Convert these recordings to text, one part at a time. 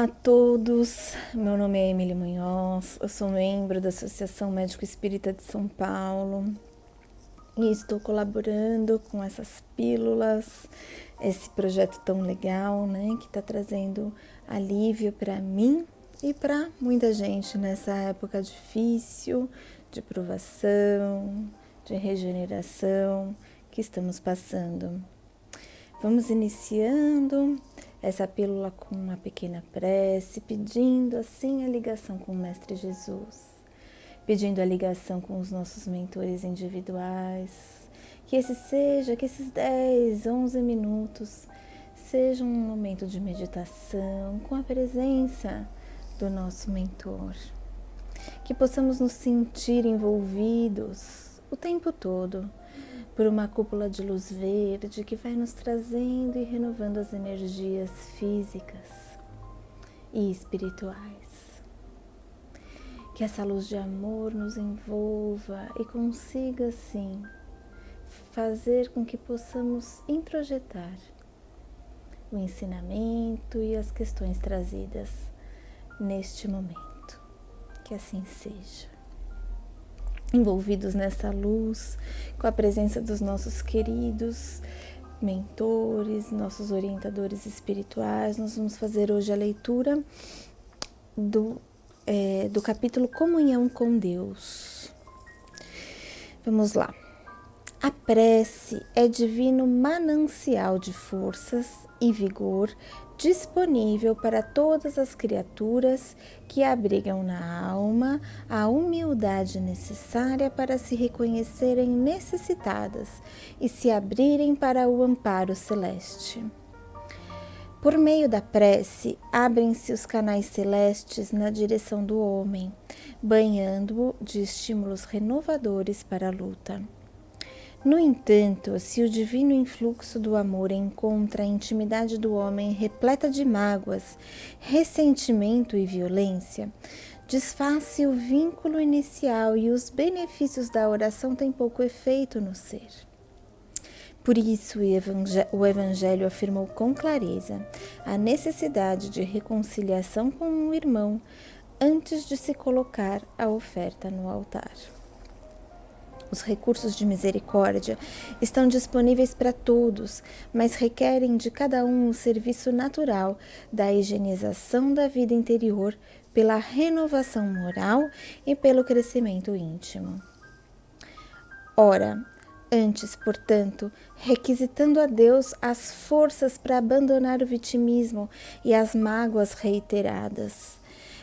Olá a todos, meu nome é Emily Munhoz, eu sou membro da Associação Médico Espírita de São Paulo e estou colaborando com essas pílulas, esse projeto tão legal, né, que está trazendo alívio para mim e para muita gente nessa época difícil de provação, de regeneração que estamos passando. Vamos iniciando essa pílula com uma pequena prece, pedindo assim a ligação com o Mestre Jesus, pedindo a ligação com os nossos mentores individuais, que esses 10, 11 minutos sejam um momento de meditação com a presença do nosso mentor, que possamos nos sentir envolvidos o tempo todo por uma cúpula de luz verde que vai nos trazendo e renovando as energias físicas e espirituais. Que essa luz de amor nos envolva e consiga, assim, fazer com que possamos introjetar o ensinamento e as questões trazidas neste momento. Que assim seja. Envolvidos nessa luz, com a presença dos nossos queridos mentores, nossos orientadores espirituais, nós vamos fazer hoje a leitura do capítulo Comunhão com Deus. Vamos lá. A prece é divino manancial de forças e vigor disponível para todas as criaturas que abrigam na alma a humildade necessária para se reconhecerem necessitadas e se abrirem para o amparo celeste. Por meio da prece, abrem-se os canais celestes na direção do homem, banhando-o de estímulos renovadores para a luta. No entanto, se o divino influxo do amor encontra a intimidade do homem repleta de mágoas, ressentimento e violência, desfaz-se o vínculo inicial e os benefícios da oração têm pouco efeito no ser. Por isso, o Evangelho afirmou com clareza a necessidade de reconciliação com o irmão antes de se colocar a oferta no altar. Os recursos de misericórdia estão disponíveis para todos, mas requerem de cada um o serviço natural da higienização da vida interior pela renovação moral e pelo crescimento íntimo. Ora, antes, portanto, requisitando a Deus as forças para abandonar o vitimismo e as mágoas reiteradas,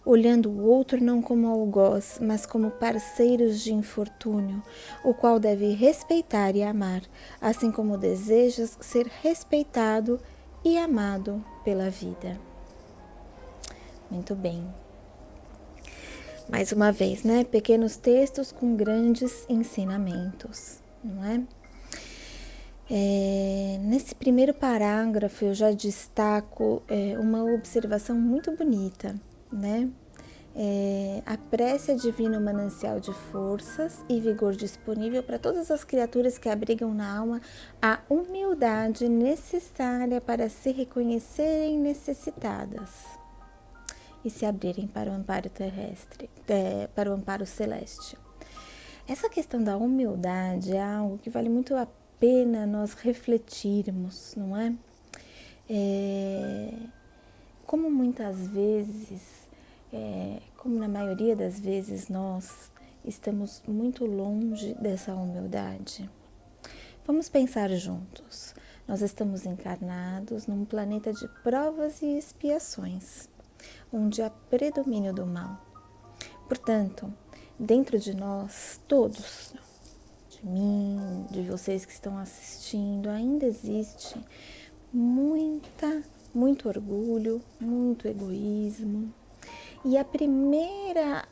olhando o outro não como algoz, mas como parceiros de infortúnio, o qual deve respeitar e amar, assim como desejas ser respeitado e amado pela vida. Muito bem. Mais uma vez, né? Pequenos textos com grandes ensinamentos, não é? Nesse primeiro parágrafo eu já destaco uma observação muito bonita, né? A prece é divino manancial de forças e vigor disponível para todas as criaturas que abrigam na alma a humildade necessária para se reconhecerem necessitadas e se abrirem para o amparo terrestre, para o amparo celeste. Essa questão da humildade é algo que vale muito a pena nós refletirmos, não é? Como muitas vezes, como na maioria das vezes nós estamos muito longe dessa humildade. Vamos pensar juntos. Nós estamos encarnados num planeta de provas e expiações, onde há predomínio do mal. Portanto, dentro de nós, todos, de mim, de vocês que estão assistindo, ainda existe muito orgulho, muito egoísmo. E a primeira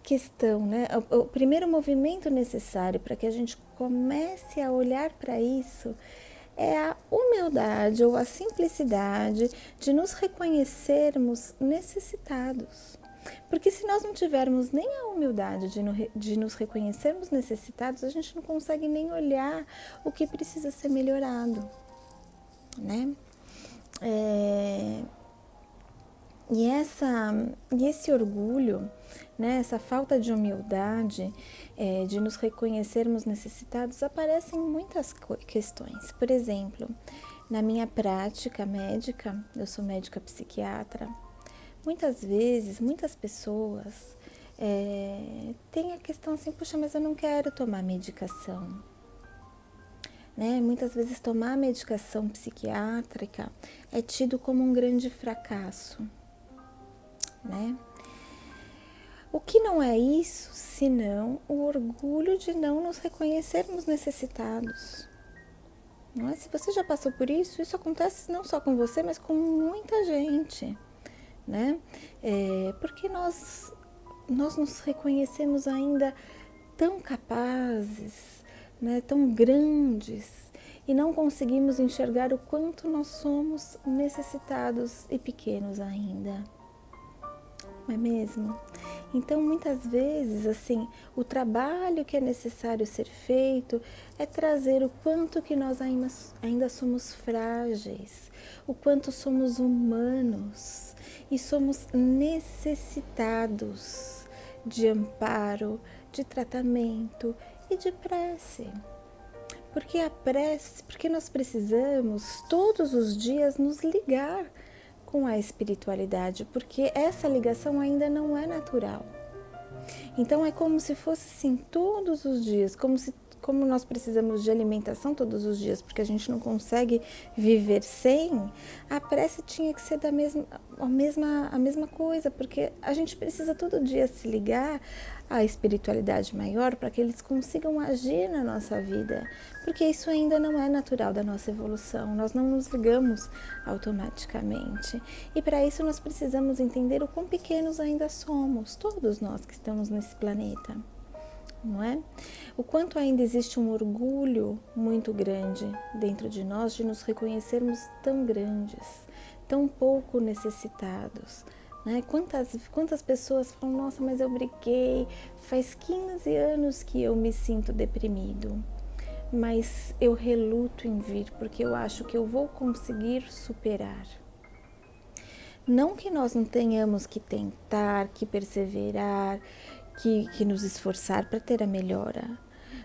questão, né, o primeiro movimento necessário para que a gente comece a olhar para isso é a humildade ou a simplicidade de nos reconhecermos necessitados. Porque se nós não tivermos nem a humildade de nos reconhecermos necessitados, a gente não consegue nem olhar o que precisa ser melhorado, né? E esse orgulho, né, essa falta de humildade, de nos reconhecermos necessitados, aparece em muitas questões. Por exemplo, na minha prática médica, eu sou médica psiquiatra, muitas vezes, muitas pessoas têm a questão assim, puxa, mas eu não quero tomar medicação. Né? Muitas vezes tomar medicação psiquiátrica é tido como um grande fracasso, né? O que não é isso, senão o orgulho de não nos reconhecermos necessitados. Não é? Se você já passou por isso, isso acontece não só com você, mas com muita gente, né? Porque nós nos reconhecemos ainda tão capazes, né, tão grandes, e não conseguimos enxergar o quanto nós somos necessitados e pequenos ainda. Não é mesmo? Então, muitas vezes, assim, o trabalho que é necessário ser feito é trazer o quanto que nós ainda somos frágeis, o quanto somos humanos e somos necessitados de amparo, de tratamento e de prece. Porque nós precisamos todos os dias nos ligar com a espiritualidade, porque essa ligação ainda não é natural. Então é como se fosse assim todos os dias, como nós precisamos de alimentação todos os dias, porque a gente não consegue viver sem, a prece tinha que ser a mesma coisa, porque a gente precisa todo dia se ligar à espiritualidade maior para que eles consigam agir na nossa vida, porque isso ainda não é natural da nossa evolução, nós não nos ligamos automaticamente. E para isso nós precisamos entender o quão pequenos ainda somos, todos nós que estamos nesse planeta. Não é? O quanto ainda existe um orgulho muito grande dentro de nós de nos reconhecermos tão grandes, tão pouco necessitados. Né? Quantas pessoas falam, nossa, mas eu briguei, faz 15 anos que eu me sinto deprimido, mas eu reluto em vir porque eu acho que eu vou conseguir superar. Não que nós não tenhamos que tentar, que perseverar, que nos esforçar para ter a melhora,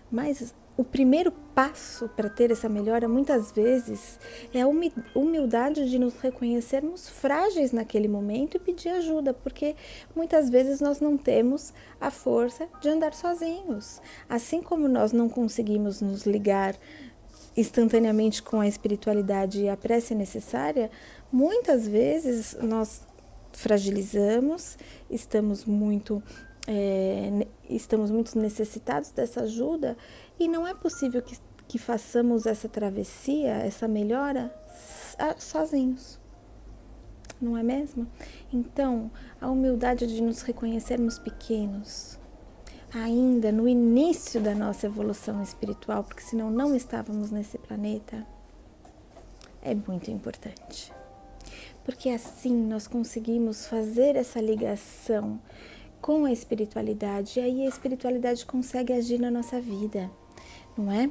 mas o primeiro passo para ter essa melhora muitas vezes é a humildade de nos reconhecermos frágeis naquele momento e pedir ajuda, porque muitas vezes nós não temos a força de andar sozinhos, assim como nós não conseguimos nos ligar instantaneamente com a espiritualidade e a prece necessária, muitas vezes nós fragilizamos, estamos muito necessitados dessa ajuda e não é possível que façamos essa travessia, essa melhora sozinhos, não é mesmo? Então, a humildade de nos reconhecermos pequenos, ainda no início da nossa evolução espiritual, porque senão não estávamos nesse planeta, é muito importante. Porque assim nós conseguimos fazer essa ligação com a espiritualidade, e aí a espiritualidade consegue agir na nossa vida, não é?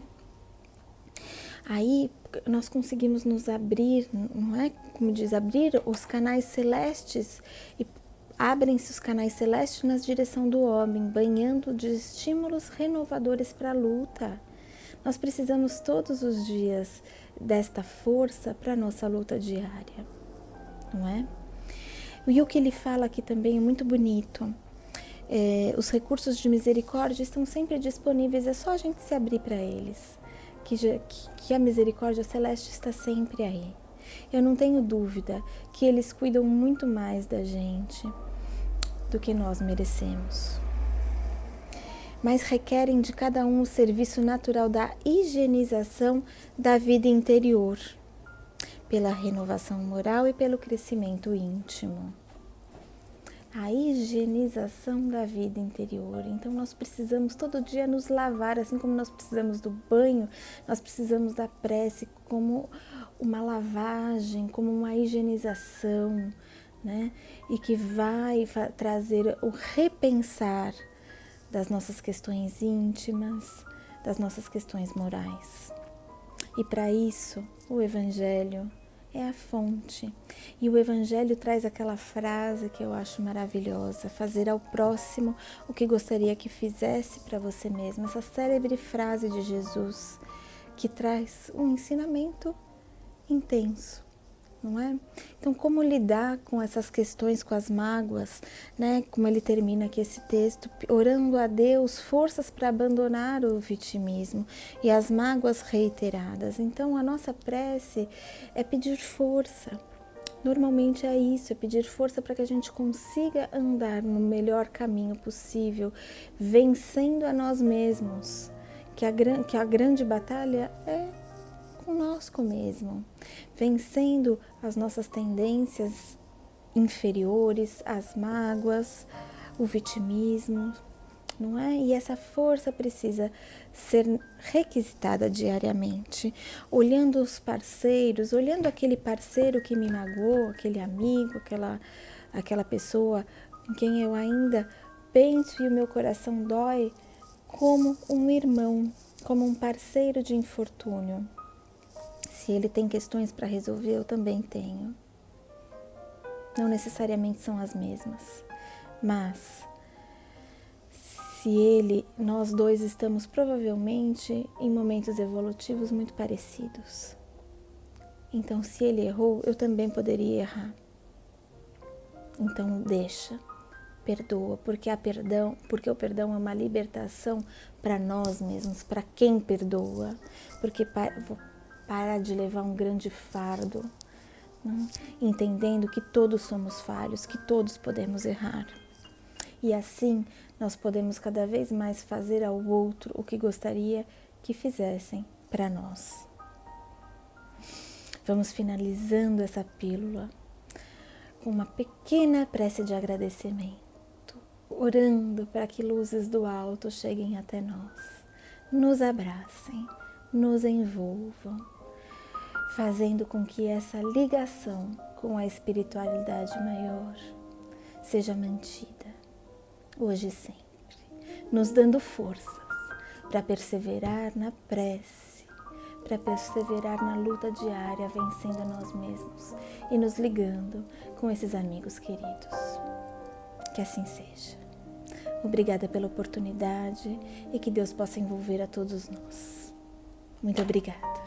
Aí nós conseguimos nos abrir, não é? Como diz, abrir os canais celestes, e abrem-se os canais celestes na direção do homem, banhando de estímulos renovadores para a luta. Nós precisamos todos os dias desta força para a nossa luta diária, não é? E o que ele fala aqui também é muito bonito. Os recursos de misericórdia estão sempre disponíveis, é só a gente se abrir para eles, que a misericórdia celeste está sempre aí. Eu não tenho dúvida que eles cuidam muito mais da gente do que nós merecemos, mas requerem de cada um o serviço natural da higienização da vida interior, pela renovação moral e pelo crescimento íntimo. A higienização da vida interior. Então nós precisamos todo dia nos lavar, assim como nós precisamos do banho, nós precisamos da prece como uma lavagem, como uma higienização, né? E que vai trazer o repensar das nossas questões íntimas, das nossas questões morais. E para isso, o Evangelho é a fonte. E o Evangelho traz aquela frase que eu acho maravilhosa: fazer ao próximo o que gostaria que fizesse para você mesmo. Essa célebre frase de Jesus que traz um ensinamento intenso, não é? Então, como lidar com essas questões, com as mágoas, né? Como ele termina aqui esse texto, orando a Deus forças para abandonar o vitimismo e as mágoas reiteradas. Então, a nossa prece é pedir força. Normalmente é isso, é pedir força para que a gente consiga andar no melhor caminho possível, vencendo a nós mesmos, que a grande batalha é conosco mesmo, vencendo as nossas tendências inferiores, as mágoas, o vitimismo, não é? E essa força precisa ser requisitada diariamente, olhando os parceiros, olhando aquele parceiro que me magoou, aquele amigo, aquela pessoa em quem eu ainda penso e o meu coração dói, como um irmão, como um parceiro de infortúnio. Se ele tem questões para resolver, eu também tenho. Não necessariamente são as mesmas, mas nós dois estamos provavelmente em momentos evolutivos muito parecidos. Então, se ele errou, eu também poderia errar. Então, deixa, perdoa, porque o perdão é uma libertação para nós mesmos, para quem perdoa, porque para de levar um grande fardo, né? Entendendo que todos somos falhos, que todos podemos errar. E assim nós podemos cada vez mais fazer ao outro o que gostaria que fizessem para nós. Vamos finalizando essa pílula com uma pequena prece de agradecimento, orando para que luzes do alto cheguem até nós, nos abracem, nos envolvam, fazendo com que essa ligação com a espiritualidade maior seja mantida, hoje e sempre, nos dando forças para perseverar na prece, para perseverar na luta diária, vencendo a nós mesmos e nos ligando com esses amigos queridos. Que assim seja. Obrigada pela oportunidade e que Deus possa envolver a todos nós. Muito obrigada.